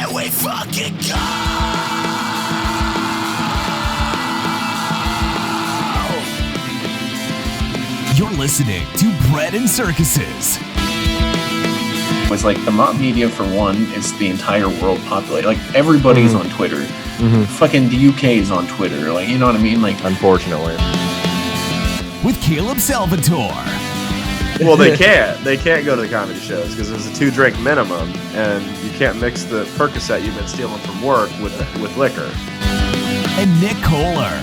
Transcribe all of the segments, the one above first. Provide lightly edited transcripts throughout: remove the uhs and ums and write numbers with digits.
Here we fucking go! You're listening to Bread and Circuses. It's like the mob media, for one, is the entire world populated. Like, everybody's on Twitter. Fucking the UK is on Twitter. Like, you know what I mean? Like, unfortunately. With Caleb Salvatore. Well, they can't go to the comedy shows because there's a 2-drink minimum, and you can't mix the Percocet you've been stealing from work with liquor. And Nick Kohler.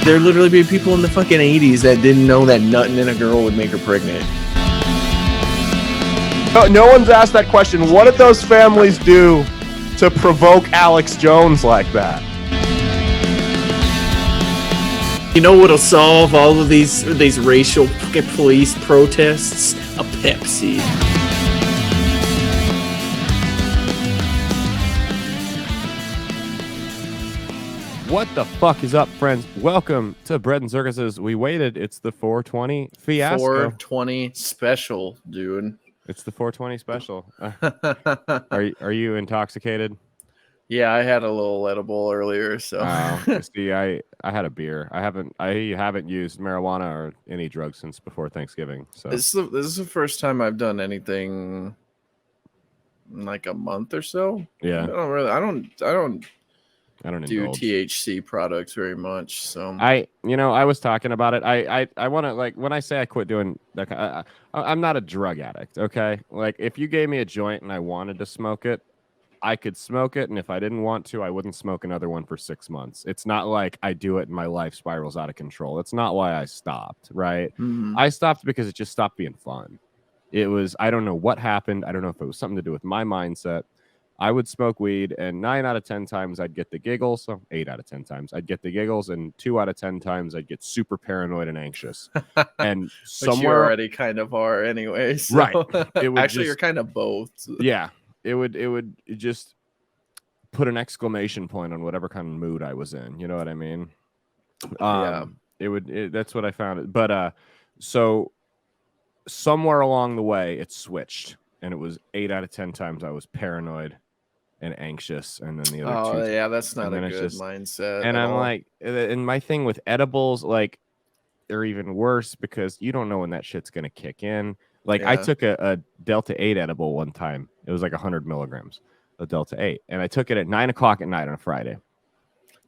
There literally be people in the fucking 80s that didn't know that nutting in a girl would make her pregnant. No one's asked that question. What did those families do to provoke Alex Jones like that? You know what'll solve all of these racial police protests? A Pepsi. What the fuck is up, friends? Welcome to Bread and Circuses. We waited. It's the 420 fiasco. 420 special, dude. It's the 420 special. Are you intoxicated? Yeah, I had a little edible earlier, so. See, I had a beer. I haven't used marijuana or any drugs since before Thanksgiving. So this is the first time I've done anything in like a month or so. Yeah. I don't do indulge. THC products very much. So I was talking about it. I want to, like, when I say I quit doing that, I'm not a drug addict. Okay, like if you gave me a joint and I wanted to smoke it, I could smoke it, and if I didn't want to, I wouldn't smoke another one for 6 months. It's not like I do it and my life spirals out of control. That's not why I stopped, right? I stopped because it just stopped being fun. It was, I don't know what happened. I don't know if it was something to do with my mindset. I would smoke weed, and 9 out of 10 times I'd get the giggles. So 8 out of 10 times I'd get the giggles, and 2 out of 10 times I'd get super paranoid and anxious. And somewhere, which you already kind of are, anyway. So. Right? It would actually, you're kind of both. Yeah. It would just put an exclamation point on whatever kind of mood I was in. You know what I mean? Yeah. That's what I found. But so somewhere along the way, it switched, and it was 8 out of 10 times I was paranoid and anxious, and then the other two. Yeah, that's not a good mindset. And I'm like, and my thing with edibles, like, they're even worse because you don't know when that shit's gonna kick in. Like, I took a Delta 8 edible one time. It was like 100 milligrams of Delta 8. And I took it at 9 o'clock at night on a Friday.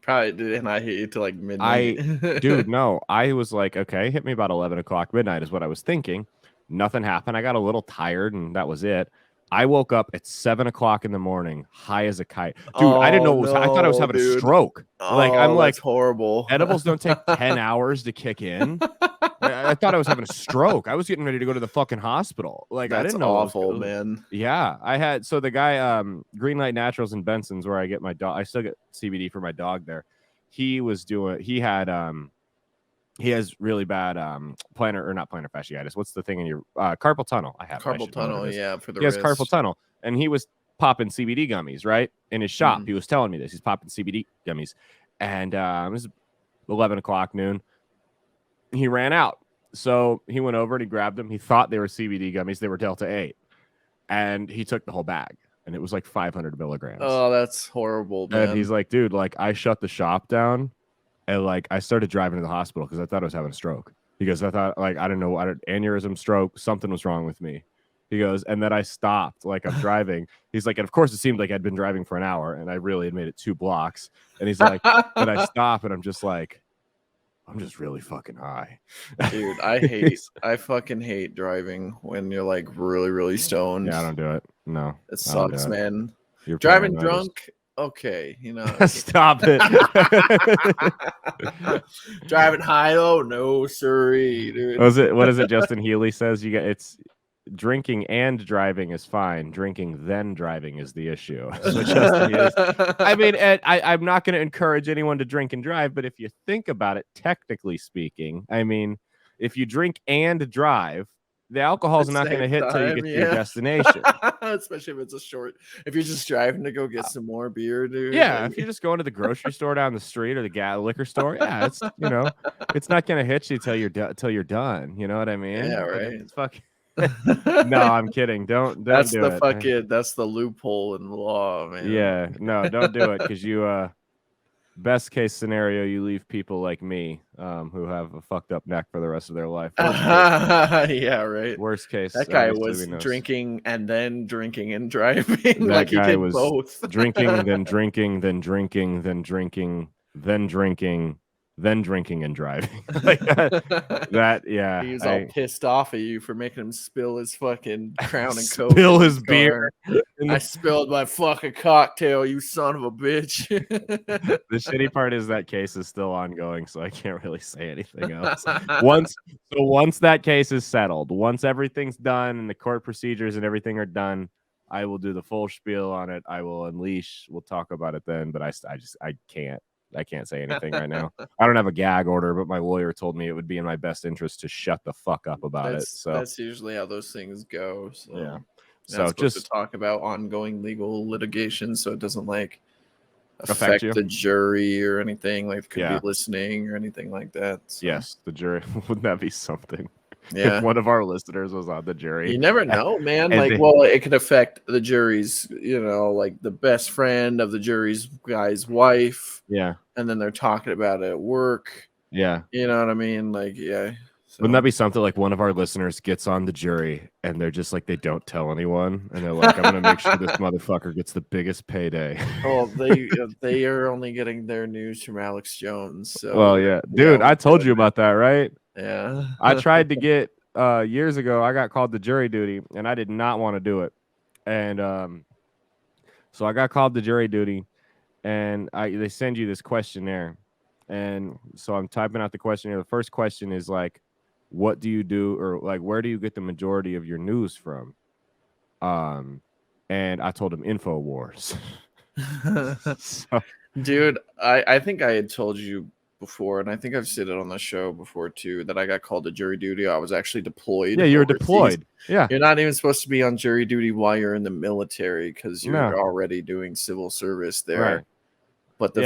Probably did, and I hit you to like midnight. Dude, no. I was like, okay, hit me about 11 o'clock midnight is what I was thinking. Nothing happened. I got a little tired, and that was it. I woke up at 7 o'clock in the morning, high as a kite. Dude, I didn't know what was. I thought I was having a stroke. I'm like, that's horrible. Edibles don't take 10 hours to kick in. I thought I was having a stroke. I was getting ready to go to the fucking hospital. Like, that's I didn't know. Awful, man. Yeah, I had. So the guy, Green Light Naturals in Benson's, where I get my dog. I still get CBD for my dog there. He has really bad plantar fasciitis. What's the thing in your carpal tunnel? I have carpal tunnel. Yeah, for the he has wrist. carpal tunnel, and he was popping CBD gummies right in his shop. He was telling me this. He's popping CBD gummies, and it was 11 o'clock noon. He ran out, so he went over and he grabbed them. He thought they were CBD gummies. They were Delta 8, and he took the whole bag, and it was like 500 milligrams. Oh, that's horrible, man. And he's like, dude, like, I shut the shop down. And like, I started driving to the hospital because I thought I was having a stroke. He goes, I thought, like, I don't know, aneurysm, stroke, something was wrong with me. He goes, and then I stopped, like, I'm driving. He's like, and of course it seemed like I'd been driving for an hour, and I really had made it 2 blocks. And he's like, but I stop, and I'm just like, I'm just really fucking high. Dude, I fucking hate driving when you're like really, really stoned. Yeah, I don't do it. No. It sucks, man. You're driving drunk. Okay, you know. Stop it. Driving high, oh no, sorry, dude. What is it Justin Healy says? It's drinking and driving is fine. Drinking then driving is the issue. So Justin Healy, I mean, I'm not going to encourage anyone to drink and drive, but if you think about it, technically speaking, I mean, if you drink and drive, the alcohol's not going to hit till you get to your destination. Especially if it's if you're just driving to go get some more beer, dude. Yeah, if you're just going to the grocery store down the street or the liquor store, yeah, it's, it's not going to hit you till you're done. You know what I mean? Yeah, right. It's fucking No, I'm kidding. Don't That's do the it. that's the loophole in the law, man. Yeah, no, don't do it because you best case scenario, you leave people like me, who have a fucked up neck for the rest of their life. Yeah, right. Worst case, That guy obviously was we know. drinking and then drinking and driving. That Like he guy did was both. drinking, then drinking, then drinking, then drinking, then drinking, then drinking and driving. Like that, yeah. He was all pissed off at you for making him spill his fucking Crown and Coke. Spill in his beer. I spilled my fucking cocktail, you son of a bitch. The shitty part is that case is still ongoing, so I can't really say anything else. Once that case is settled, once everything's done and the court procedures and everything are done, I will do the full spiel on it. I will unleash. We'll talk about it then, but I can't say anything right now. I don't have a gag order, but my lawyer told me it would be in my best interest to shut the fuck up about it. So that's usually how those things go. So. Yeah. So just to talk about ongoing legal litigation, so it doesn't like affect you? the jury or anything. Like could be listening or anything like that. So. Yes, the jury. Wouldn't that be something? Yeah. If one of our listeners was on the jury. You never know, man. Like, well, it could affect the jury's, like the best friend of the jury's guy's wife. Yeah. And then they're talking about it at work. Yeah. You know what I mean? Like, yeah. So. Wouldn't that be something like one of our listeners gets on the jury and they're just like, they don't tell anyone. And they're like, I'm going to make sure this motherfucker gets the biggest payday. Oh, they are only getting their news from Alex Jones. So. Well, yeah. Dude, I told you about that, right? Yeah. I tried to get years ago, I got called to jury duty and I did not want to do it. And so I got called to jury duty and they send you this questionnaire. And so I'm typing out the questionnaire. The first question is like, what do you do, or like, where do you get the majority of your news from? And I told him InfoWars. So, dude, I think I had told you before, and I think I've said it on the show before too, that I got called to jury duty. I was actually deployed. Yeah, you were deployed. Yeah, you're not even supposed to be on jury duty while you're in the military because you're already doing civil service there. Right. But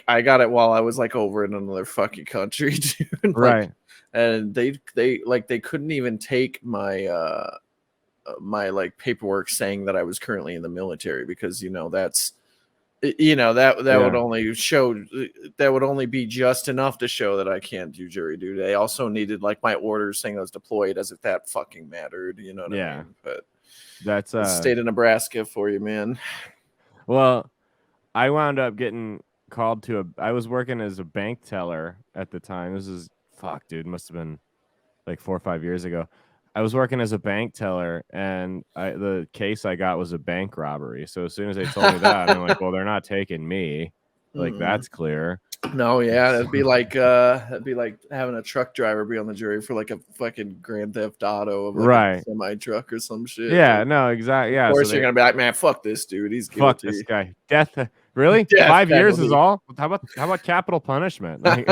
I got it while I was like over in another fucking country, dude. Right. And they couldn't even take my my like paperwork saying that I was currently in the military because that's that would only show, that would only be just enough to show that I can't do jury duty. They also needed like my orders saying I was deployed, as if that fucking mattered, you know what I mean? But that's state of Nebraska for you, man. Well, I wound up getting called to I was working as a bank teller at the time. This is dude, must have been like 4 or 5 years ago. I was working as a bank teller, and the case I got was a bank robbery. So as soon as they told me that, I'm like, well, they're not taking me. Like, that's clear. No, yeah, that'd be like having a truck driver be on the jury for like a fucking Grand Theft Auto of like a semi truck or some shit. Yeah, no, exactly. Yeah, of course you're gonna be like, man, fuck this dude. He's guilty. Fuck this guy. Death. Really? Death 5 years penalty. is all? How about capital punishment? Like,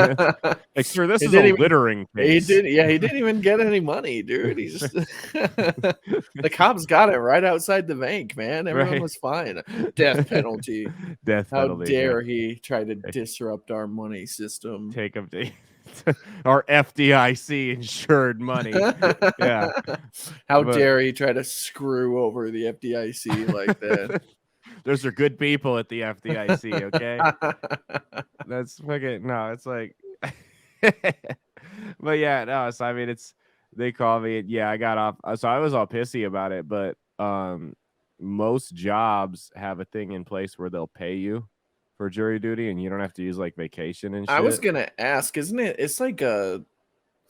sir, this is a littering case. He didn't even get any money, dude. He just the cops got it right outside the bank, man. Everyone was fine. Death penalty. Death penalty. How dare he try to disrupt our money system? Take him to our FDIC insured money. Yeah. How dare he try to screw over the FDIC like that? Those are good people at the FDIC, okay? That's fucking no, it's like but yeah, no, so I mean they call me, yeah, I got off, so I was all pissy about it, but most jobs have a thing in place where they'll pay you for jury duty and you don't have to use like vacation and shit. I was gonna ask, isn't it? It's like a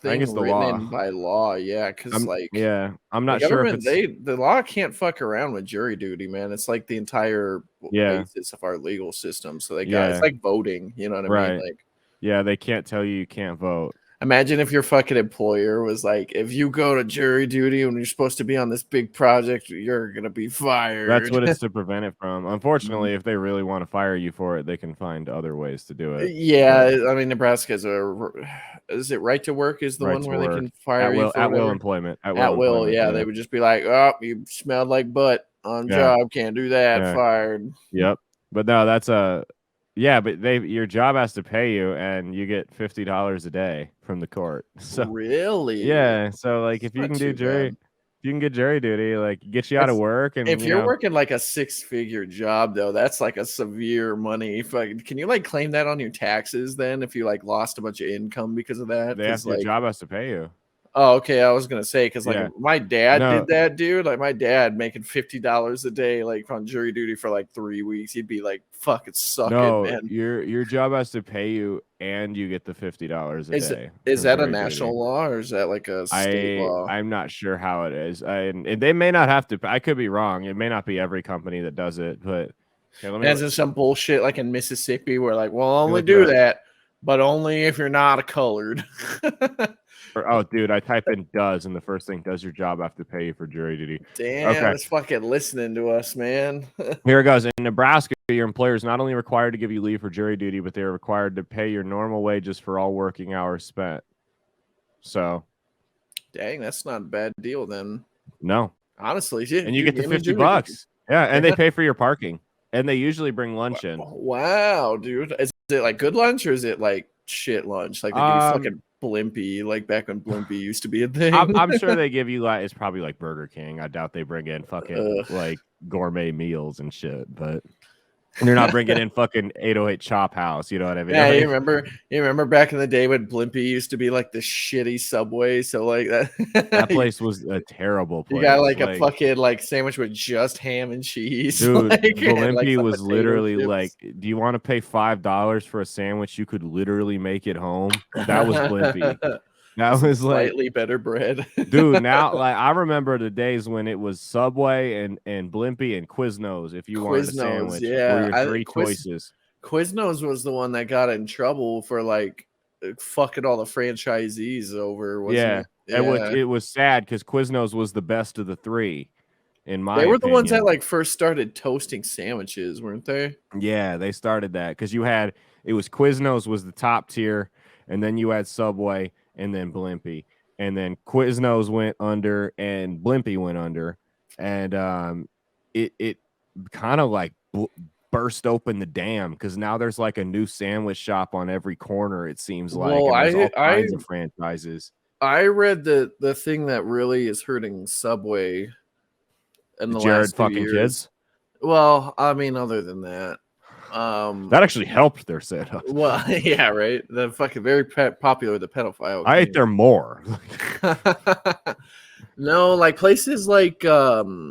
thing written in by law, yeah. Because I'm not sure if the law can't fuck around with jury duty, man. It's like the entire basis of our legal system. So they got it's like voting, you know what I mean? Like, yeah, they can't tell you can't vote. Imagine if your fucking employer was like, if you go to jury duty when you're supposed to be on this big project, you're going to be fired. That's what it's to prevent it from. Unfortunately, if they really want to fire you for it, they can find other ways to do it. Yeah. I mean, Nebraska is it right to work is the one where they can fire you for at will employment. At will. Yeah. They would just be like, oh, you smelled like butt on job. Can't do that. Fired. Yep. But no, that's but your job has to pay you, and you get $50 a day from the court. So really, yeah. So like, if you can do jury, you can get jury duty, like get you out of work, and if you're working like a 6-figure job, though, that's like a severe money. Can you like claim that on your taxes then if you like lost a bunch of income because of that? your job has to pay you. Oh, okay. I was gonna say because like my dad did that, dude. Like my dad making $50 a day, like on jury duty for like 3 weeks. He'd be like, "Fucking suck it, man." Your job has to pay you, and you get the $50 a day. Is that a national law or is that like a state law? I'm not sure how it is, and they may not have to. I could be wrong. It may not be every company that does it, but there's some bullshit like in Mississippi where like, well, I'll only do that, but only if you're not a colored. Oh, dude, I type in "does" and the first thing, does your job have to pay you for jury duty? Damn, it's fucking listening to us, man. Here it goes. In Nebraska, your employer is not only required to give you leave for jury duty, but they are required to pay your normal wages for all working hours spent. So, dang, that's not a bad deal then. No, honestly, yeah, and you get the $50. Yeah, and they pay for your parking, and they usually bring lunch in. Wow, dude, is it like good lunch or is it like shit lunch? Like they give you fucking Blimpie, like back when Blimpie used to be a thing. I'm sure they give you it's probably like Burger King. I doubt they bring in fucking like gourmet meals and shit, but they're not bringing in fucking 808 Chop House. You know what I mean? Yeah, you remember back in the day when Blimpie used to be like the shitty Subway. So like that place was a terrible place. You got like a fucking like sandwich with just ham and cheese. Dude, Blimpie was literally chips. Like, do you want to pay $5 for a sandwich? You could literally make it home. That was Blimpie. That was like slightly better bread. Dude, now like I remember the days when it was Subway and Blimpie and Quiznos if you wanted a sandwich. Yeah. Were your three choices. Quiznos was the one that got in trouble for like fucking all the franchisees over, wasn't it? And it was sad because Quiznos was the best of the three. In my They were opinion. the ones that like first started toasting sandwiches, weren't they? Yeah, they started that because it was Quiznos was the top tier, and then you had Subway. And then Blimpie, and then Quiznos went under, and Blimpie went under, and it kind of like burst open the dam because now there's like a new sandwich shop on every corner. It seems like all kinds of franchises. I read the thing that really is hurting Subway in the last few years. Kids. Well, I mean, other than that. That actually helped their setup. Well, yeah, right. The fucking very popular, the pedophile. I ate there more. No, like places like fucking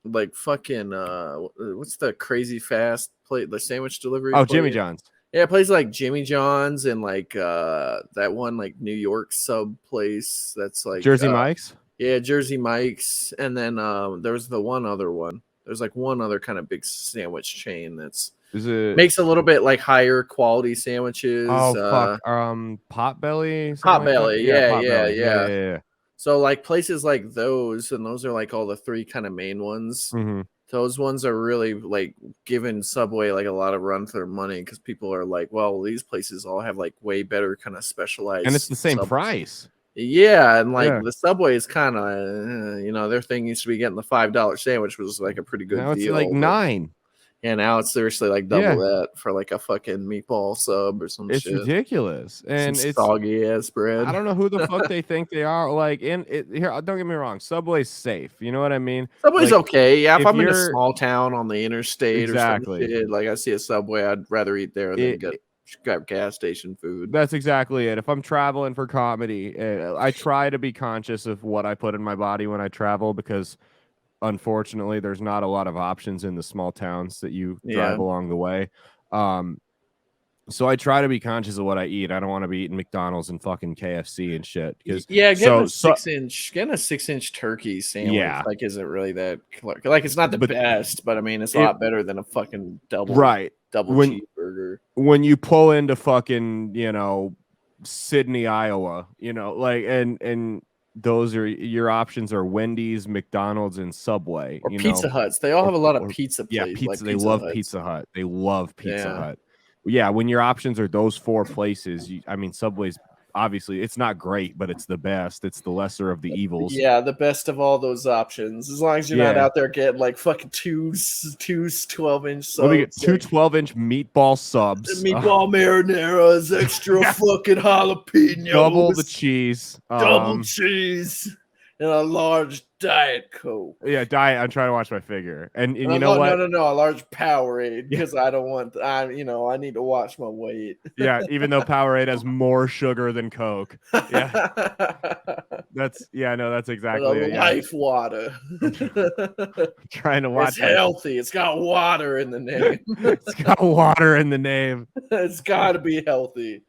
what's the crazy fast plate, the sandwich delivery? Oh, Jimmy John's. Yeah, places like Jimmy John's and like that one like New York sub place that's like Jersey Mike's. Yeah, Jersey Mike's, and then there was the one other one. There's like one other kind of big sandwich chain that's makes a little bit like higher quality sandwiches. Oh fuck, Potbelly. Potbelly, like yeah. So like places like those, and those are like all the three kind of main ones. Mm-hmm. Those ones are really like giving Subway like a lot of run for their money because people are like, well, these places all have like way better kind of specialized, and it's the same price. Yeah, and like the Subway is kind of, their thing used to be getting the $5 sandwich was like a pretty good now deal. It's like $9. And now it's seriously like double that for like a fucking meatball sub or some shit. It's ridiculous. And it's soggy ass bread. I don't know who the fuck they think they are. Like here, don't get me wrong, Subway's safe. You know what I mean? Subway's like, okay. Yeah, if I'm in a small town on the interstate or something, like I see a Subway, I'd rather eat there than grab gas station food. That's exactly it. If I'm traveling for comedy, I try to be conscious of what I put in my body when I travel because unfortunately there's not a lot of options in the small towns that you drive along the way. So I try to be conscious of what I eat. I don't want to be eating McDonald's and fucking KFC and shit. Getting a 6-inch turkey sandwich like isn't really that like it's not the best, but I mean it's a lot better than a fucking double cheeseburger. When you pull into fucking Sydney, Iowa, like and those are your options are Wendy's, McDonald's, and Subway. Or Pizza Huts. They all have a lot of pizza places. Yeah, pizza. They love Pizza Hut. They love Pizza Hut. Yeah, when your options are those four places, Subway's obviously it's not great, but it's the best. It's the lesser of the evils. Yeah, the best of all those options. As long as you're not out there getting like fucking two 12-inch subs. Let me get two 12-inch meatball subs. Meatball marinaras, extra fucking jalapenos. Double the cheese. Double cheese. and a large Diet Coke. Yeah, diet. I'm trying to watch my figure, and you No, know what? No, a large Powerade because I don't want. I need to watch my weight. Yeah, even though Powerade has more sugar than Coke. Yeah, that's exactly it. Yeah, Life water. trying to watch. It's healthy. It's got water in the name. It's got water in the name. It's got to be healthy.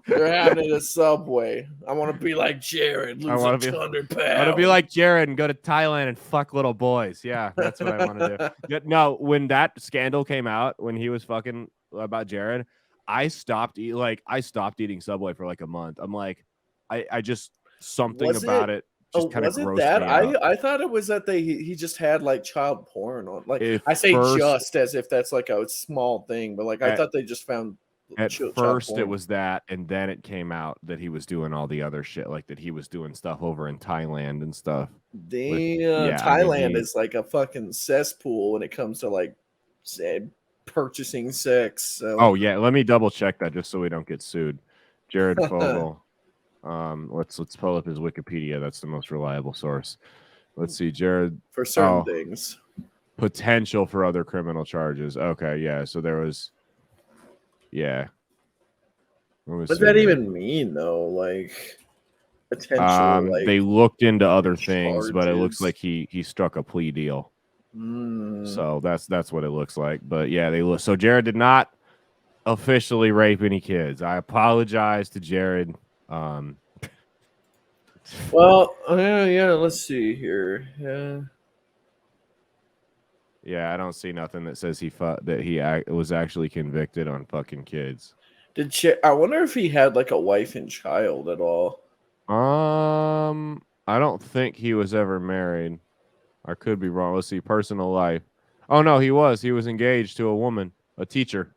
They're having it at Subway. I want to be like Jared, lose 100 pounds. I want to be like Jared and go to Thailand and fuck little boys. Yeah, that's what I want to do. No, when that scandal came out, when he was fucking about Jared, I stopped eating Subway for like a month. I'm like, I just something about it just kind of grossed me out. I thought it was that he just had like child porn on. Like At I say first, just as if that's like a small thing, but like I thought they just found. At first, it was that, and then it came out that he was doing all the other shit, like that he was doing stuff over in Thailand and stuff. Damn, Thailand is like a fucking cesspool when it comes to like purchasing sex. So. Oh yeah, let me double check that just so we don't get sued. Jared Fogle. Let's pull up his Wikipedia. That's the most reliable source. Let's see, Jared. For certain things. Potential for other criminal charges. Okay, yeah. So there was. Yeah. What does that even mean, though? Like potential. They looked into other things, but it looks like he struck a plea deal. So that's what it looks like. But yeah, so Jared did not officially rape any kids. I apologize to Jared. Well, yeah. Let's see here. Yeah. Yeah, I don't see nothing that says he was actually convicted on fucking kids. I wonder if he had like a wife and child at all. I don't think he was ever married. I could be wrong. Let's see, personal life. Oh no, he was engaged to a woman, a teacher.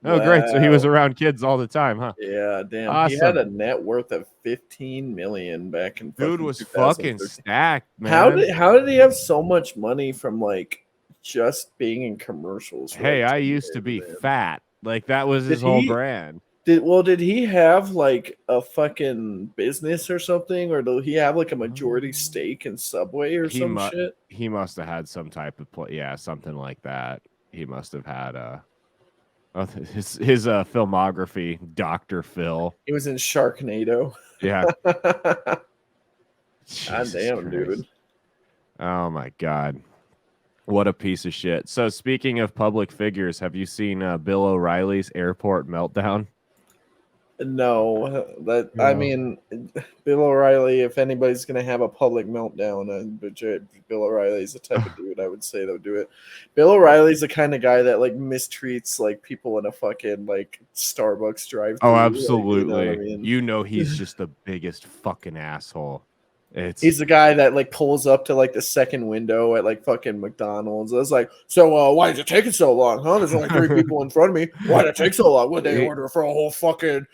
Oh, wow. Great. So he was around kids all the time, huh? Yeah, damn. Awesome. He had a net worth of $15 million back in. Dude was fucking stacked, man. How did he have so much money from like just being in commercials? Hey, I used to be fat. Like that was his whole brand. Did he have like a fucking business or something, or did he have like a majority stake in Subway or some shit? He must have had some type of something like that. He must have had his filmography, Dr. Phil. He was in Sharknado. Yeah. God damn, dude. Oh my god. What a piece of shit. So speaking of public figures, have you seen Bill O'Reilly's airport meltdown? No, I mean, Bill O'Reilly, if anybody's going to have a public meltdown, Bill O'Reilly's the type of dude I would say that would do it. Bill O'Reilly's the kind of guy that like mistreats like people in a fucking like Starbucks drive-thru. Oh, absolutely. Like, you know he's just the biggest fucking asshole. He's the guy that like pulls up to like the second window at like fucking McDonald's. I was like, so why is it taking so long? Huh? There's only 3 people in front of me. Why did it take so long? Would they order for a whole fucking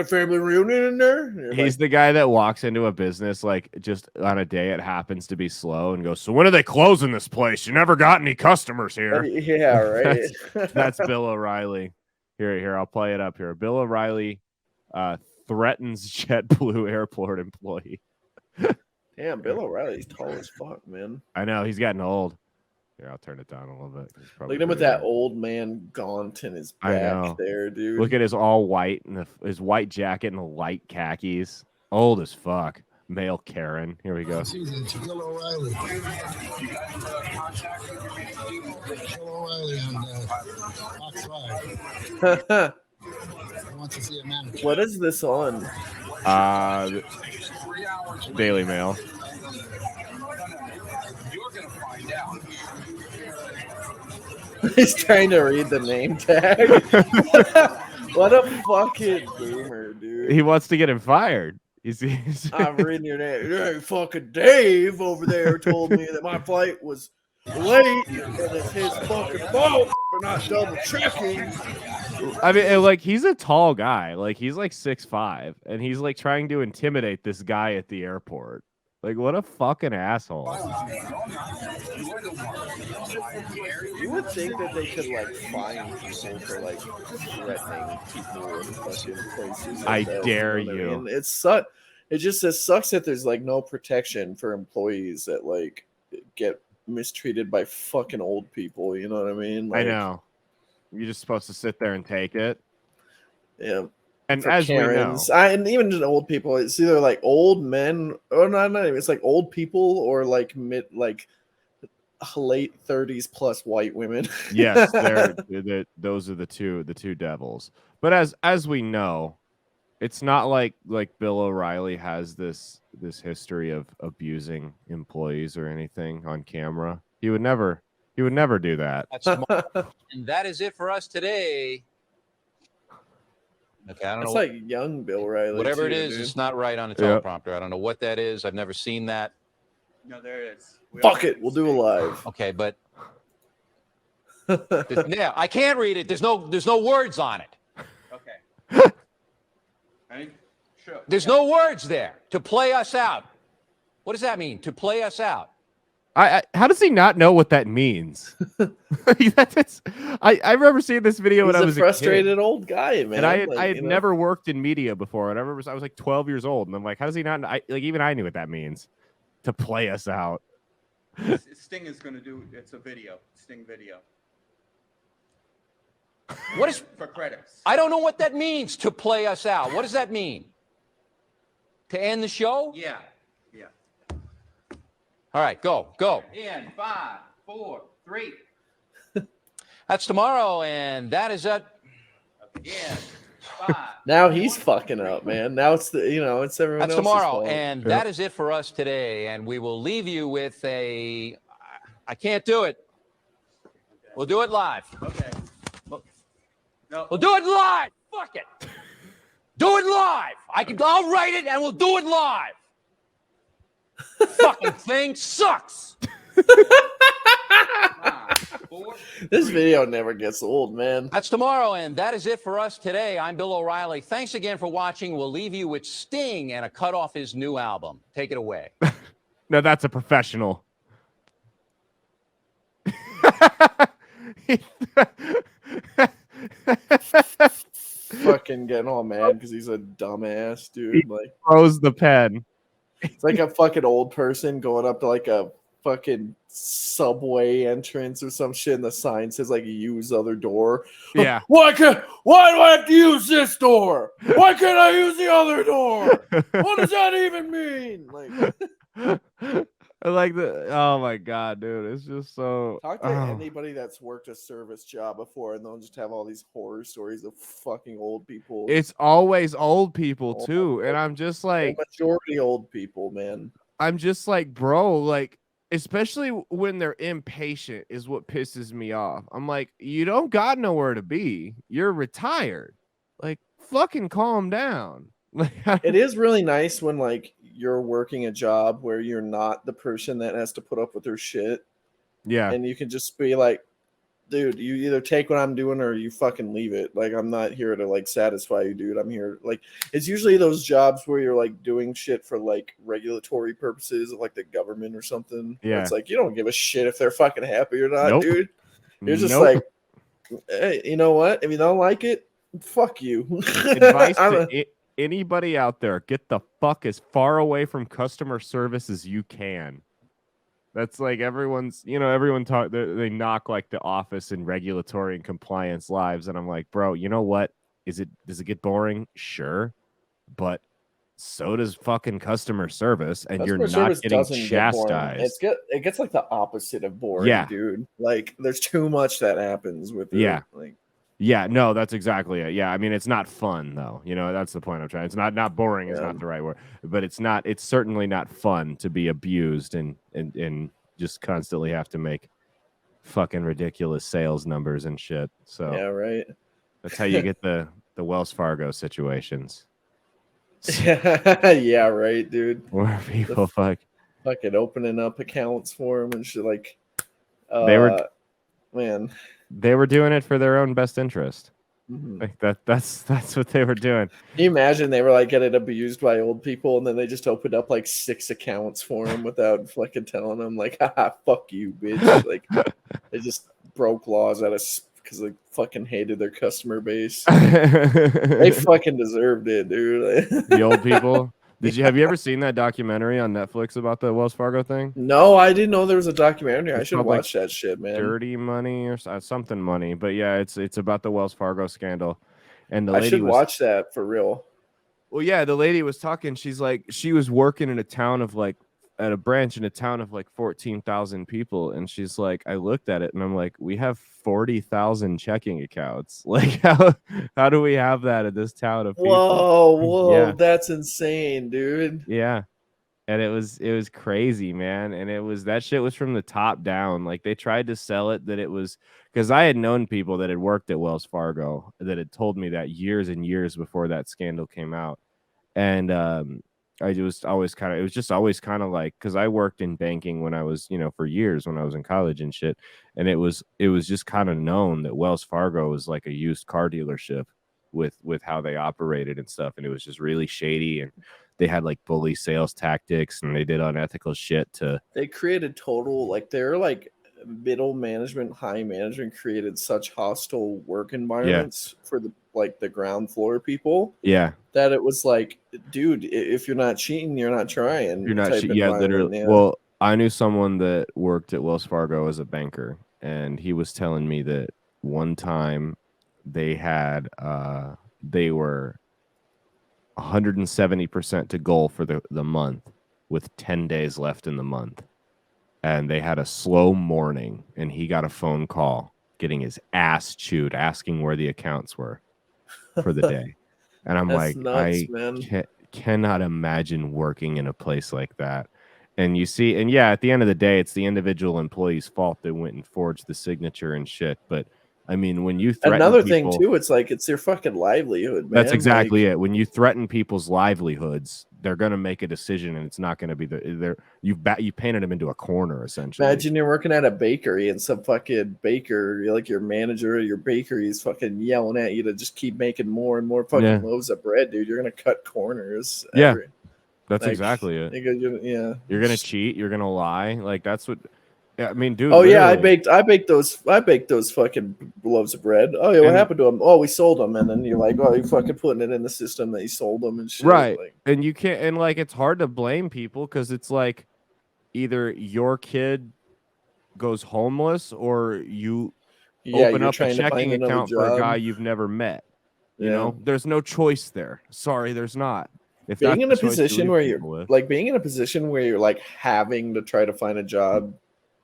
family reunion in there? He's the guy that walks into a business like just on a day it happens to be slow and goes, so when are they closing this place? You never got any customers here. Yeah, right. That's Bill O'Reilly. Here, I'll play it up here. Bill O'Reilly threatens JetBlue airport employee. Damn, Bill O'Reilly's tall as fuck, man. I know, he's getting old. Here, I'll turn it down a little bit. Look at him with that old man gaunt in his back there, dude. Look at his all white and his white jacket and the light khakis. Old as fuck. Male Karen. Here we go. Bill O'Reilly. Bill O'Reilly on Fox 5. I want to see a man. What is this on? Daily Mail. He's trying to read the name tag. What a fucking boomer, dude. He wants to get him fired. I'm reading your name. Hey, fucking Dave over there told me that my flight was late and it's his fucking fault for not double checking. I mean, like, he's a tall guy. Like, he's like 6'5", and he's like trying to intimidate this guy at the airport. Like, what a fucking asshole. You would think that they could like fine people for like threatening people in fucking places. Like I that, dare you know you. I mean? It just sucks that there's like no protection for employees that like get mistreated by fucking old people. You know what I mean? Like, I know. You're just supposed to sit there and take it. Yeah. And for as Karens. we know, And even just old people, it's either like old men or not even. It's like old people or like late 30s plus white women. yes, those are the two devils. But as we know, it's not like Bill O'Reilly has this history of abusing employees or anything on camera. He would never do that. That's smart. And that is it for us today. Okay, I don't It's know. like young Bill O'Reilly. Whatever too, it is, dude. it's not right on a Yep. teleprompter. I don't know what that is. I've never seen that. No, there it is. Fuck it, we'll do a live. Okay, but yeah, I can't read it. There's no words on it. Okay. Ready? Sure. There's no words there to play us out. What does that mean? To play us out? How does he not know what that means? I remember seeing this video when I was a frustrated a kid, old guy, man. and I had never worked in media before, and I was like 12 years old, and I'm like, how does he not? Even I knew what that means, to play us out. Sting is going to do. It's a video. Sting video. What is For credits. I don't know what that means, to play us out. What does that mean? To end the show? Yeah. Yeah. All right, go. In 5, 4, 3. That's tomorrow, and that is it. In 5. Now he's fucking up, man. Now it's it's everyone That's else's tomorrow, fault. and that is it for us today. And we will leave you with I can't do it. We'll do it live. Okay. No. We'll do it live. Fuck it. Do it live. I'll write it, and we'll do it live. Fucking thing sucks. 5, 4. This video never gets old, man. That's tomorrow, and that is it for us today. I'm Bill O'Reilly. Thanks again for watching. We'll leave you with Sting and a cut off his new album. Take it away. No, that's a professional. Fucking getting all mad because he's a dumbass, dude. Like, Throws the pen. it's like a fucking old person going up to like a fucking subway entrance or some shit, and the sign says like use other door. Yeah. Why do I have to use this door? Why can't I use the other door? What does that even mean? Like, Oh my god, dude, it's just so. talk to anybody that's worked a service job before, and they'll just have all these horror stories of fucking old people. It's always old people too, and I'm just like, the majority old people, man. I'm just like, bro, like, especially when they're impatient is what pisses me off. I'm like, you don't got nowhere to be. You're retired. Like, fucking calm down. Like, It is really nice when like you're working a job where you're not the person that has to put up with their shit, yeah, and you can just be like, dude, you either take what I'm doing or you fucking leave it. Like, I'm not here to like satisfy you, dude. I'm here, like, it's usually those jobs where you're like doing shit for like regulatory purposes of like the government or something. Yeah. It's like you don't give a shit if they're fucking happy or not, Nope. dude. You're just Nope. like, hey, you know what? If you don't like it, fuck you. Advice to anybody out there: get the fuck as far away from customer service as you can. That's like everyone talk. They knock like the office and regulatory and compliance lives, and I'm like, bro, you know what? Does it get boring? Sure, but so does fucking customer service, and Customer you're service not getting doesn't get boring. chastised. It gets like the opposite of boring, Yeah. dude. Like, there's too much that happens with it. Yeah. Like, Yeah, no, that's exactly it. Yeah, I mean, it's not fun though. That's the point I'm trying. It's not boring. Is not the right word, but it's certainly not fun to be abused and just constantly have to make fucking ridiculous sales numbers and shit. So yeah, right. that's how you get the Wells Fargo situations Yeah, right, dude. where people Fucking opening up accounts for them and shit. Like, They were- man. they were doing it for their own best interest. Mhm. Like that's what they were doing. Can you imagine they were like getting abused by old people, and then they just opened up like 6 accounts for them without fucking telling them, like, haha, fuck you, bitch. Like, they just broke laws out of because they fucking hated their customer base. They fucking deserved it, dude. The old people. Have you ever seen that documentary on Netflix about the Wells Fargo thing? No, I didn't know there was a documentary. I It's should called, like, watch that shit, man. Dirty Money or something money. But yeah, it's about the Wells Fargo scandal. And the I lady should was watch that for real. Well, yeah, the lady was talking. She's like, she was working in a town of like, at a branch in a town of like 14,000 people. And she's like, I looked at it and I'm like, we have 40,000 checking accounts. Like, how do we have that in this town of people? Whoa, Yeah. that's insane, dude. Yeah. And it was crazy, man. And that shit was from the top down. Like, they tried to sell it that it was because I had known people that had worked at Wells Fargo that had told me that years and years before that scandal came out. And it was always kind of like, because I worked in banking when I was, for years when I was in college and shit. And it was just kind of known that Wells Fargo was like a used car dealership with how they operated and stuff. And it was just really shady. And they had like bully sales tactics and they did unethical shit They created total, like, they're like middle management, high management created such hostile work environments for the ground floor people. Yeah. That it was like, dude, if you're not cheating, you're not trying. You're not, yeah, literally. Yeah. Well, I knew someone that worked at Wells Fargo as a banker, and he was telling me that one time they were 170% to goal for the month with 10 days left in the month. And they had a slow morning, and he got a phone call getting his ass chewed, asking where the accounts were for the day. And I'm like, nuts, I cannot imagine working in a place like that. And you see, and yeah, at the end of the day, it's the individual employee's fault they went and forged the signature and shit. But I mean, when you threaten another people, thing too, it's like it's their fucking livelihood, man. That's exactly it. When you threaten people's livelihoods, they're gonna make a decision, and it's not gonna be you painted them into a corner essentially. Imagine you're working at a bakery and some fucking baker, like your manager of your bakery, is fucking yelling at you to just keep making more and more fucking loaves of bread, dude. You're gonna cut corners. Yeah, that's exactly it. You're gonna cheat. You're gonna lie. Like that's what. Yeah, I mean, dude. Oh yeah, I baked those fucking loaves of bread. Oh yeah, what happened to them? Oh, we sold them, and then you're like, oh, you fucking putting it in the system that you sold them and shit. Right, like, and you can't, and like it's hard to blame people because it's like either your kid goes homeless or you open up a checking account for a guy you've never met. You know, there's no choice there. Sorry, there's not. If being in a position where you're like being in a position where you're like having to try to find a job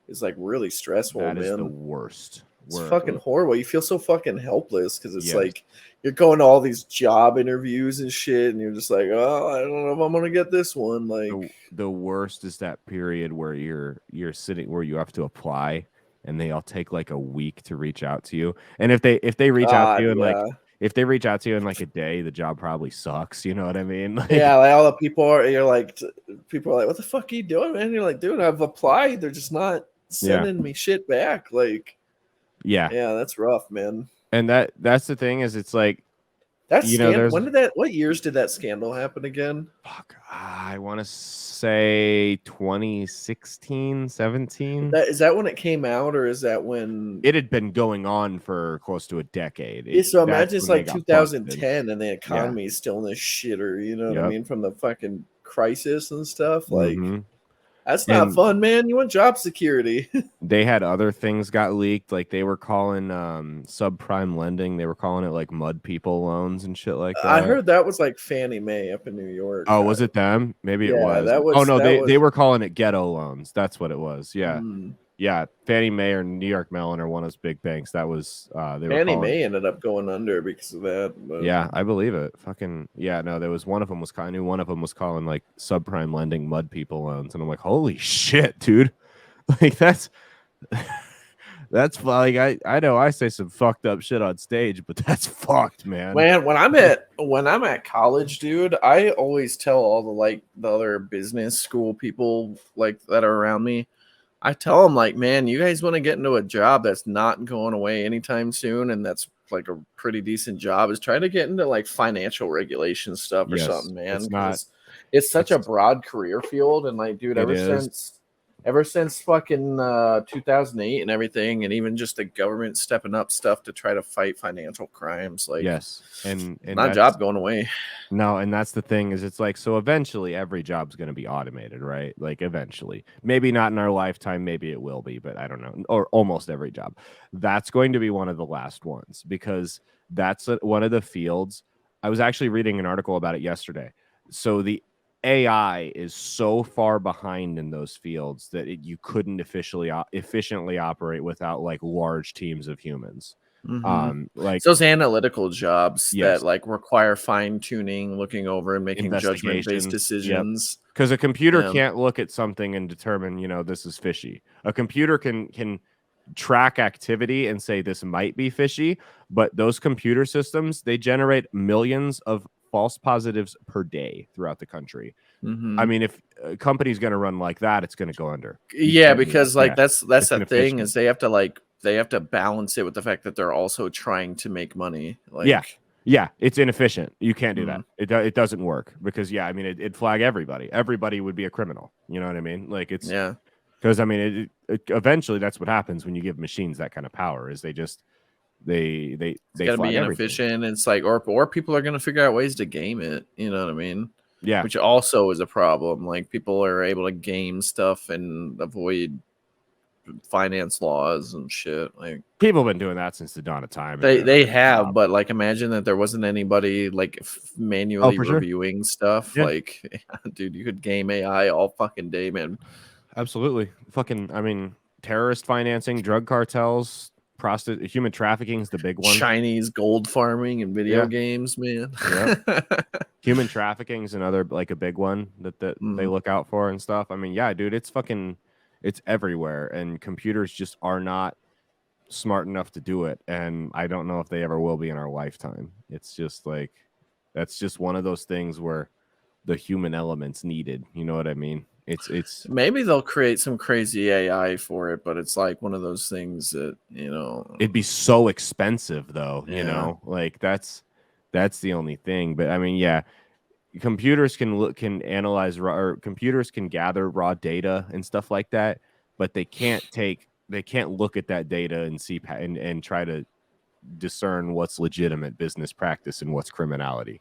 is like really stressful, man. That is the worst. It's fucking horrible. You feel so fucking helpless because it's like you're going to all these job interviews and shit, and you're just like, oh, I don't know if I'm gonna get this one. Like the worst is that period where you're sitting where you have to apply, and they all take like a week to reach out to you. And if they reach out to you and like if they reach out to you in like a day, the job probably sucks. You know what I mean? Like, yeah, like all the people are like, what the fuck are you doing, man? You're like, dude, I've applied. They're just not sending me shit back. Like, yeah, that's rough, man. And that's the thing is, it's like that what years did that scandal happen again? Fuck, I want to say 2016, 17. Is that when it came out, or is that when it had been going on for close to a decade? So imagine it's like 2010 and the economy is still in this shitter, you know what I mean, from the fucking crisis and stuff. Like that's not fun, man. You want job security. They had other things got leaked, like they were calling subprime lending. They were calling it like mud people loans and shit like that. I heard that was like Fannie Mae up in New York. Oh, was it them? Maybe it was. Oh no, they were calling it ghetto loans. That's what it was. Yeah. Yeah, Fannie Mae or New York Mellon or one of those big banks. That was Fannie Mae ended up going under because of that. But. Yeah, I believe it. Fucking yeah, no, there was one of them was I knew one of them was calling like subprime lending mud people loans, and I'm like, holy shit, dude! Like that's like I know I say some fucked up shit on stage, but that's fucked, man. Man, when I'm at college, dude, I always tell all the other business school people like that are around me. I tell them, like, man, you guys want to get into a job that's not going away anytime soon, and that's like a pretty decent job, is try to get into like financial regulation stuff or something, man. It's such a broad career field, and like, dude, ever since ever since fucking 2008 and everything, and even just the government stepping up stuff to try to fight financial crimes, like Yes, and not a that's job going away. no, and that's the thing is it's like so eventually every job's going to be automated, right? Like eventually, maybe not in our lifetime, maybe it will be, but I don't know. Or almost every job, that's going to be one of the last ones because that's one of the fields. I was actually reading an article about it yesterday. So the AI is so far behind in those fields that you couldn't efficiently operate without like large teams of humans. Like It's those analytical jobs yes, that like require fine tuning, looking over and making judgment based investigations. Yep. decisions. Because a computer Yeah. can't look at something and determine, this is fishy. A computer can track activity and say this might be fishy, but those computer systems, they generate millions of false positives per day throughout the country. I mean, if a company's going to run like that, it's going to go under. Yeah, because like that's It's the thing inefficient. is they have to balance it with the fact that they're also trying to make money. Like Yeah, it's inefficient. You can't do that. It doesn't work because I mean, it'd flag everybody. Everybody would be a criminal. You know what I mean? Like it's because I mean, eventually that's what happens when you give machines that kind of power. Is they just they gotta flag be inefficient. everything. It's like or people are gonna figure out ways to game it. You know what I mean? Yeah, Which also is a problem. Like people are able to game stuff and avoid finance laws and shit. Like people have been doing that since the dawn of time. they have, but like imagine that there wasn't anybody like manually for sure. reviewing stuff. Yeah. Like, dude, you could game AI all fucking day, man. Absolutely. Fucking, I mean, terrorist financing, drug cartels, human trafficking is the big one. Chinese gold farming and video games, man. Human trafficking is another like a big one that they look out for and stuff. I mean, yeah, dude, it's everywhere, and computers just are not smart enough to do it, and I don't know if they ever will be in our lifetime. It's just like that's just one of those things where the human element's needed. You know what I mean? It's maybe they'll create some crazy AI for it, but it's like one of those things that it'd be so expensive though. Like that's the only thing. But I mean, computers can analyze or computers can gather raw data and stuff like that, but they can't look at that data and see and try to discern what's legitimate business practice and what's criminality.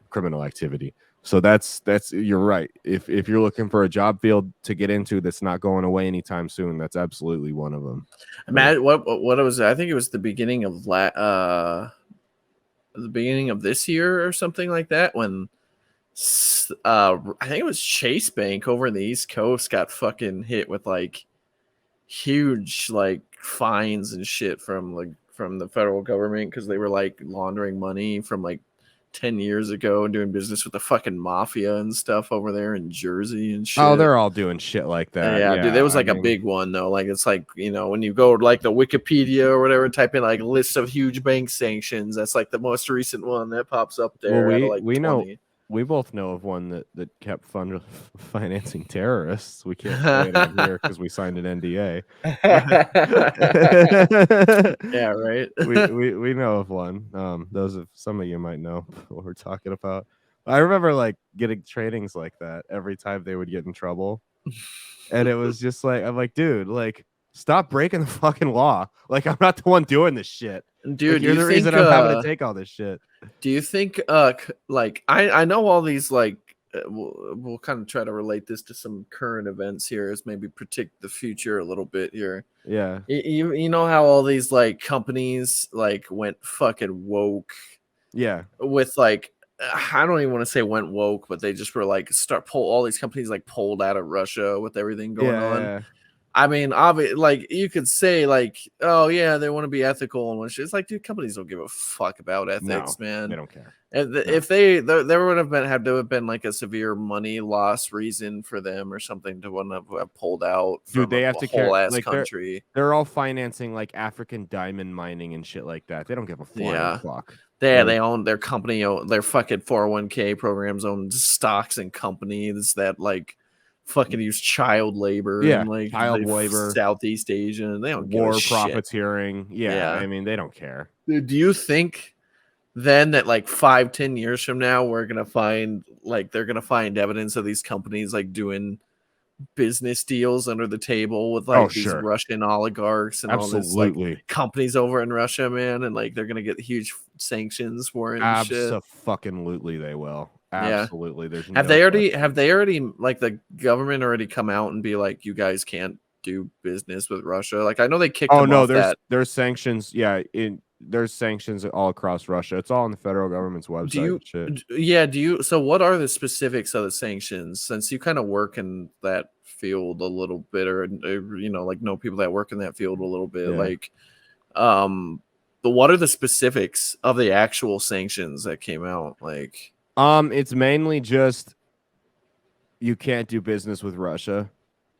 Criminal activity. So that's you're right. If you're looking for a job field to get into that's not going away anytime soon, that's absolutely one of them. Imagine what it was. I think it was the beginning of the beginning of this year or something like that when I think it was Chase Bank over in the East Coast got fucking hit with like huge like fines and shit from the federal government because they were like laundering money from like 10 years ago and doing business with the fucking mafia and stuff over there in Jersey and shit. Oh, they're all doing shit like that. Yeah, dude, there was like a big one though. Like it's like, when you go to like the Wikipedia or whatever, type in like list of huge bank sanctions, that's like the most recent one that pops up there. Well, we know we both know of one that kept financing terrorists. We can't say it on here because we signed an NDA. Yeah, right. we know of one. Some of you might know what we're talking about. I remember like getting trainings like that every time they would get in trouble, and it was just like I'm like, dude, like stop breaking the fucking law. Like I'm not the one doing this shit. Dude, like, you're the reason I'm having to take all this shit. Do you think like I know all these like we'll kind of try to relate this to some current events here as maybe predict the future a little bit here. Yeah. You know how all these like companies like went fucking woke. Yeah. With like I don't even want to say went woke, but they just were like all these companies like pulled out of Russia with everything going on. Yeah. I mean, obviously, like you could say, like, oh yeah, they want to be ethical and shit. It's like, dude, companies don't give a fuck about ethics, man. They don't care. And if there would have had to have been like a severe money loss reason for them or something to want to have pulled out. Dude, they have to whole care. Ass like country. They're all financing like African diamond mining and shit like that. They don't give a flying fuck. They own their company, their fucking 401k programs, own stocks and companies that like fucking use child labor and like child labor, Southeast Asia. They don't war give a profiteering. Yeah, I mean, they don't care. Do you think then that like 5-10 years from now we're gonna find like they're gonna find evidence of these companies like doing business deals under the table with like these sure. Russian oligarchs and all this like companies over in Russia, man, and like they're gonna get huge sanctions for it and shit. Absolutely, they will. Absolutely. Yeah. There's have they already like the government already come out and be like, you guys can't do business with Russia? Like I know they kicked them off that. There's sanctions. Yeah, there's sanctions all across Russia. It's all on the federal government's website. So what are the specifics of the sanctions, since you kind of work in that field a little bit, or you know, like know people that work in that field a little bit, like but what are the specifics of the actual sanctions that came out? Like it's mainly just you can't do business with Russia.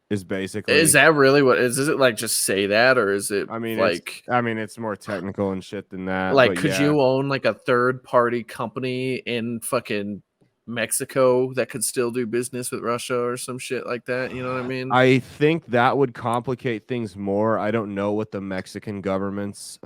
Is that really what is it? Like just say that, or is it? I mean, like it's more technical and shit than that. Like, could you own like a third party company in fucking Mexico that could still do business with Russia or some shit like that? You know what I mean? I think that would complicate things more. I don't know what the Mexican government's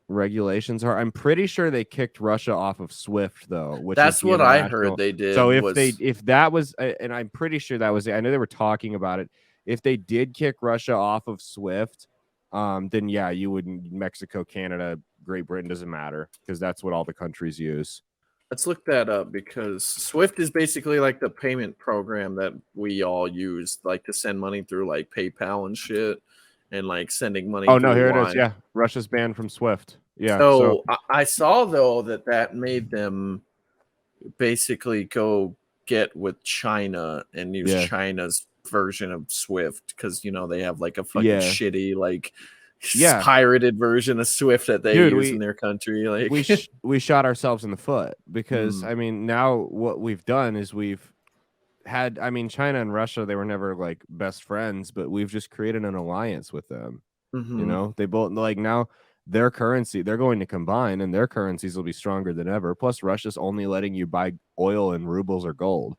regulations are. I'm pretty sure they kicked Russia off of SWIFT though, which that's what I heard they did. So if that was, and I'm pretty sure that was, I know they were talking about it. If they did kick Russia off of SWIFT, then yeah, you would. Mexico, Canada, Great Britain, doesn't matter, because that's what all the countries use. Let's look that up, because SWIFT is basically like the payment program that we all use, like to send money through like PayPal and shit. And like sending money. Oh no, here it is. Yeah, Russia's banned from SWIFT. Yeah. So I saw though that made them basically go get with China and use China's version of SWIFT, because you know they have like a fucking shitty like pirated version of SWIFT that they use in their country. Like we shot ourselves in the foot, because I mean, now what we've done is we've had, I mean, China and Russia, they were never like best friends, but we've just created an alliance with them. You know, they both, like, now their currency, they're going to combine and their currencies will be stronger than ever. Plus Russia's only letting you buy oil in rubles or gold.